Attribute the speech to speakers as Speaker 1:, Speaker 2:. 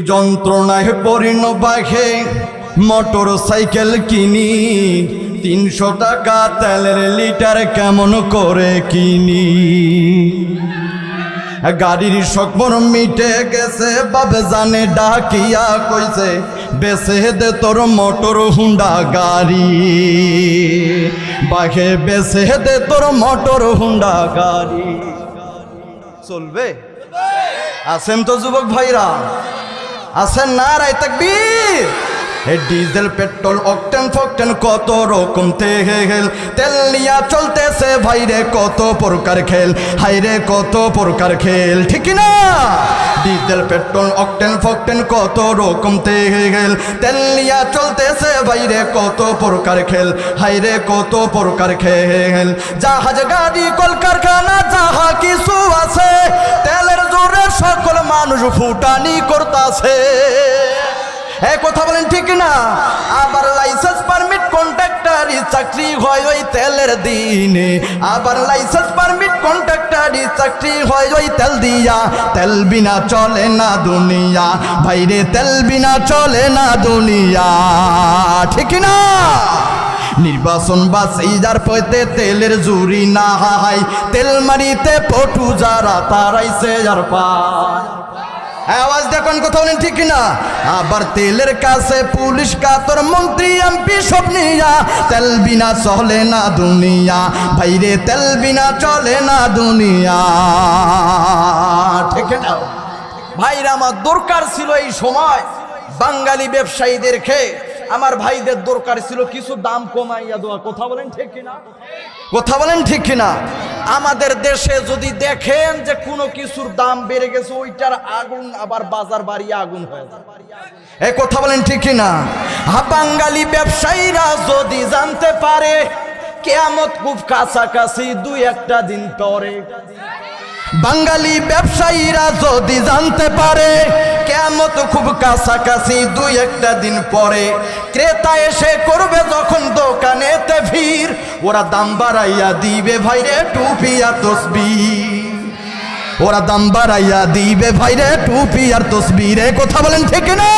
Speaker 1: যন্ত্রণায় পরিণ বাঘে motor cycle কিনি ৩০০ টাকা তেলের লিটার কেমন করে কিনি গাড়ির শখ বড় মিটে গেছে বাবে জানে ডাকিয়া কইছে বেচে দে তোর মোটর হুন্ডা গাড়ি বাঘে বেচে দে তোর মোটর হুন্ডা গাড়ি চলবে আছেন তো যুবক ভাইরা আছেন না রায় তাকবীর ডিজেল পেট্রোল অকটেন ফকটেন কত রকম তেল নিয়া চলতেছে ভাইরে কত প্রকার খেল হাইরে কত প্রকার খেল ঠিক না ডিজেল পেট্রোল অকটেন ফকটেন কত রকম তেল নিয়া চলতেছে ভাইরে কত প্রকার খেল হাইরে কত প্রকার খেল জাহাজ গাড়ি কলকারখানা যাহা কিছু আছে তেলের জোরে সকল মানুষ ফুটানি করতাছে কথা বলেন ঠিক না আবার লাইসেন্স পারমিট কন্ট্রাক্টরি চাকরি হয় ওই তেলের দিনে আবার লাইসেন্স পারমিট কন্ট্রাক্টরি চাকরি হয় ওই তেল দিয়া তেল বিনা চলে না দুনিয়া ভাইরে তেল বিনা চলে না দুনিয়া ঠিক না নির্বাচন বাঁচি যার পথে তেলের জুরি না হাই তেল মারিতে পটু যারা তারাইছে যার পায় আওয়াজ দেখুন কথা বলেন ঠিক না আবার তেলের কাছে পুলিশ কাতর মন্ত্রী এমপি সব নিয়া তেল বিনা চলে না দুনিয়া ভাইরে তেল বিনা চলে না দুনিয়া ঠিক না ভাইরা আমার দরকার ছিল এই সময় বাঙালি ব্যবসায়ীদেরকে আমার ভাইদের দরকার ছিল কিছু দাম কমাইয়া দেওয়া কথা বলেন ঠিক কিনা কথা বলেন ঠিক কিনা আমাদের দেশে যদি দেখেন যে কোনো কিছুর দাম বেড়ে গেছে ওইটার আগুন আবার বাজার বাড়িয়ে আগুন হয়ে যায় এই কথা বলেন ঠিক কিনা বাঙালি ব্যবসায়ীরা যদি জানতে পারে কিয়ামত খুব কাছাকাছি ২-১টা দিন পরে বাঙালি ব্যবসায়ীরা যদি জানতে পারে কিয়ামত খুব কাছাকাছি ২-১টা দিন পরে ক্রেতা এসে করবে যখন দোকানেতে ভিড় ওরা দাম বাড়াইয়া দিবে ভাইরে টুপি আর তসবির ওরা দাম বাড়াইয়া দিবে ভাইরে টুপি আর তসবির কথা বলেন ঠিক না।